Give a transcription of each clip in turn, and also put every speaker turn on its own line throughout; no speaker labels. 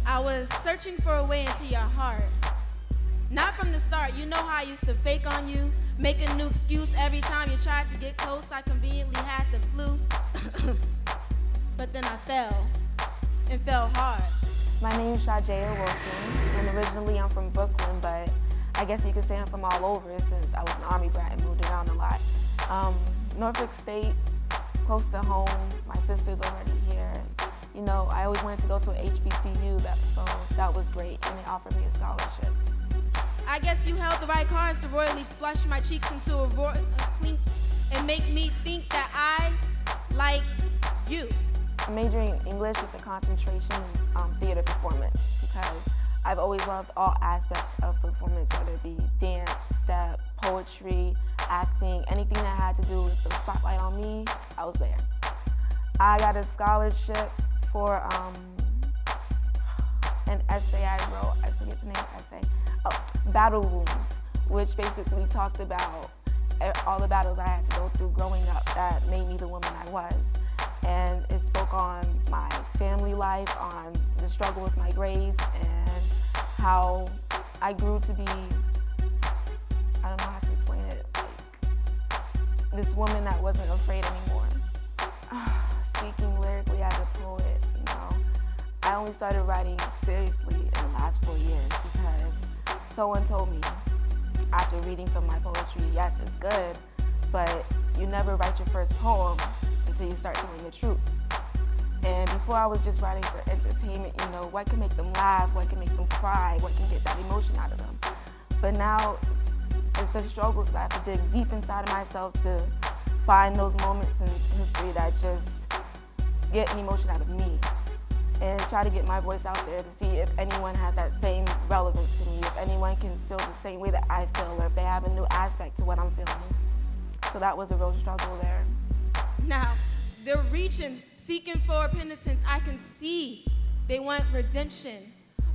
I was searching for a way into your heart. Not from the start. You know how I used to fake on you, make a new excuse every time you tried to get close. I conveniently had the flu. But then I fell, and fell hard.
My name is Shajaya Wilson, and originally I'm from Brooklyn, but I guess you could say I'm from all over since I was an Army brat and moved around a lot. Norfolk State, close to home, my sister's already here. You know, I always wanted to go to an HBCU, so that was great, and they offered me a scholarship.
I guess you held the right cards to royally flush my cheeks into a clink and make me think that I liked you.
I'm majoring in English with a concentration in theater performance because I've always loved all aspects of performance, whether it be dance, step, poetry, acting, anything that had to do with the spotlight on me, I was there. I got a scholarship for an essay I wrote, I forget the name of the essay, Battle Wounds, which basically talked about all the battles I had to go through growing up that made me the woman I was. And it spoke on my family life, on the struggle with my grades, and how I grew to be, I don't know how to explain it, like this woman that wasn't afraid anymore. Speaking lyrically as a poet, you know, I only started writing seriously in the last 4 years because someone told me after reading some of my poetry, yes, it's good, but you never write your first poem until you start telling the truth. And before I was just writing for entertainment, you know, what can make them laugh, what can make them cry, what can get that emotion out of them. But now it's a struggle because I have to dig deep inside of myself to find those moments in history that just get an emotion out of me and try to get my voice out there to see if anyone has that same relevance to me, if anyone can feel the same way that I feel, or if they have a new aspect to what I'm feeling. So that was a real struggle there.
Now, they're reaching, seeking for penitence. I can see they want redemption.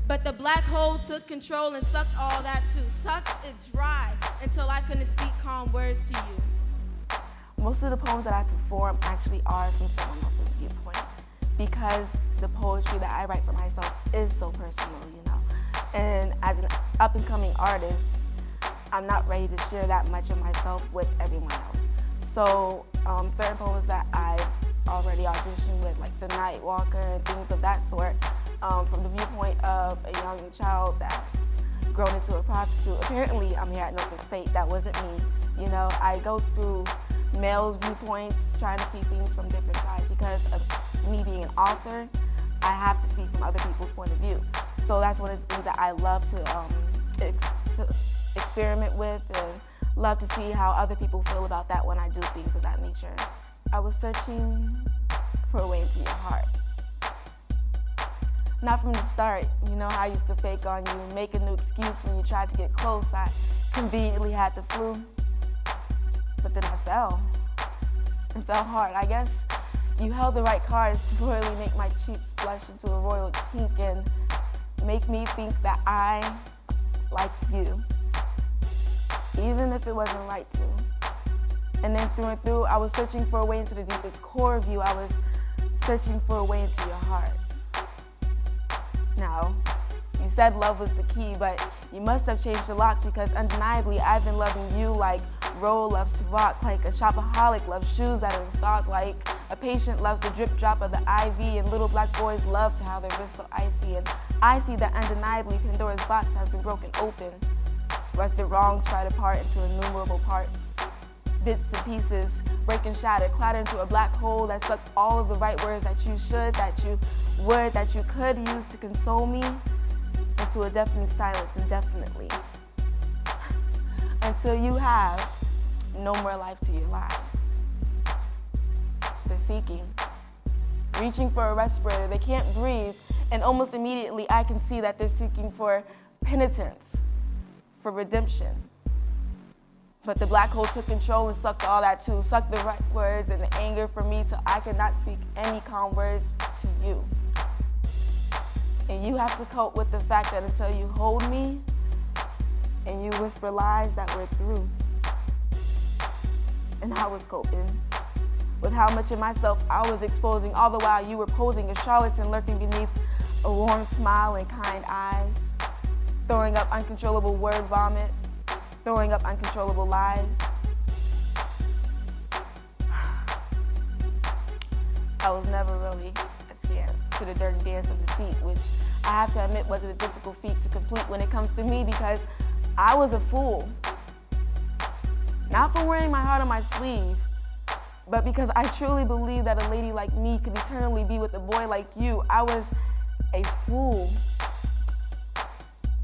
But the black hole took control and sucked all that too. Sucked it dry until I couldn't speak calm words to you.
Most of the poems that I perform actually are from someone else's viewpoint because the poetry that I write for myself is so personal, you know. And as an up-and-coming artist, I'm not ready to share that much of myself with everyone else. So certain poems that I've already auditioned with, like The Night Walker and things of that sort, from the viewpoint of a young child that's grown into a prostitute. Apparently, I'm here at Norfolk State. That wasn't me. You know, I go through male viewpoints, trying to see things from different sides. Because of me being an author, I have to see from other people's point of view. So that's one of the things that I love to experiment with and love to see how other people feel about that when I do things of that nature. I was searching for a way into your heart. Not from the start, you know how I used to fake on you, make a new excuse when you tried to get close. I conveniently had the flu, but then I fell, and fell hard. I guess you held the right cards to royally make my cheeks blush into a royal pink and make me think that I liked you, even if it wasn't right to. And then through and through, I was searching for a way into the deepest core of you. I was searching for a way into your heart. Now, you said love was the key, but you must have changed the lock because undeniably I've been loving you like Ro loves to rock, like a shopaholic loves shoes that are in stock, like a patient loves the drip drop of the IV, and little black boys love to have their wrists so icy. And I see that undeniably Pandora's box has been broken open. Rusted wrongs tried apart into innumerable parts. Bits and pieces break and shatter, clatter into a black hole that sucks all of the right words that you should, that you would, that you could use to console me into a deafening silence indefinitely. Until you have no more life to your lives. They're seeking, reaching for a respirator. They can't breathe, and almost immediately I can see that they're seeking for penitence, for redemption. But the black hole took control and sucked all that too, sucked the right words and the anger from me till I could not speak any calm words to you. And you have to cope with the fact that until you hold me and you whisper lies that we're through. And I was coping with how much of myself I was exposing, all the while you were posing a charlatan lurking beneath a warm smile and kind eyes, throwing up uncontrollable word vomit, throwing up uncontrollable lies. I was never really a chance to the dirty dance of deceit, which I have to admit wasn't a difficult feat to complete when it comes to me because I was a fool. Not for wearing my heart on my sleeve, but because I truly believe that a lady like me could eternally be with a boy like you. I was a fool.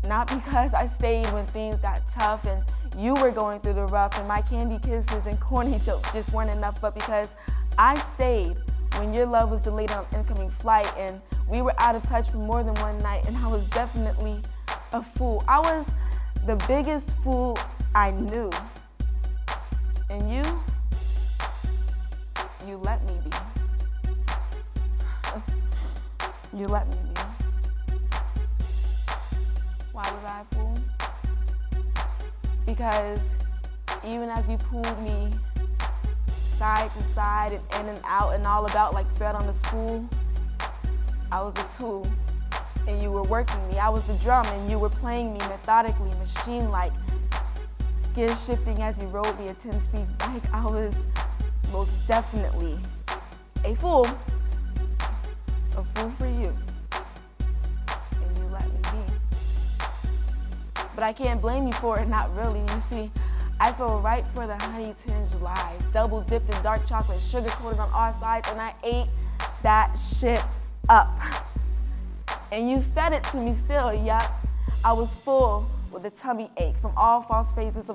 Not because I stayed when things got tough and you were going through the rough and my candy kisses and corny jokes just weren't enough, but because I stayed when your love was delayed on an incoming flight and we were out of touch for more than one night, and I was definitely a fool. I was the biggest fool I knew. And you let me be. You let me be. Why was I a fool? Because even as you pulled me side to side and in and out and all about like thread on a spool, I was a tool and you were working me. I was the drum and you were playing me methodically, machine-like, gear shifting as you rode me a 10-speed bike. I was most definitely a fool for you. And you let me be. But I can't blame you for it, not really. You see, I fell right for the honey-tinged lies, double dipped in dark chocolate, sugar-coated on all sides, and I ate that shit up. And you fed it to me still, yup. I was full with a tummy ache from all false phases of love.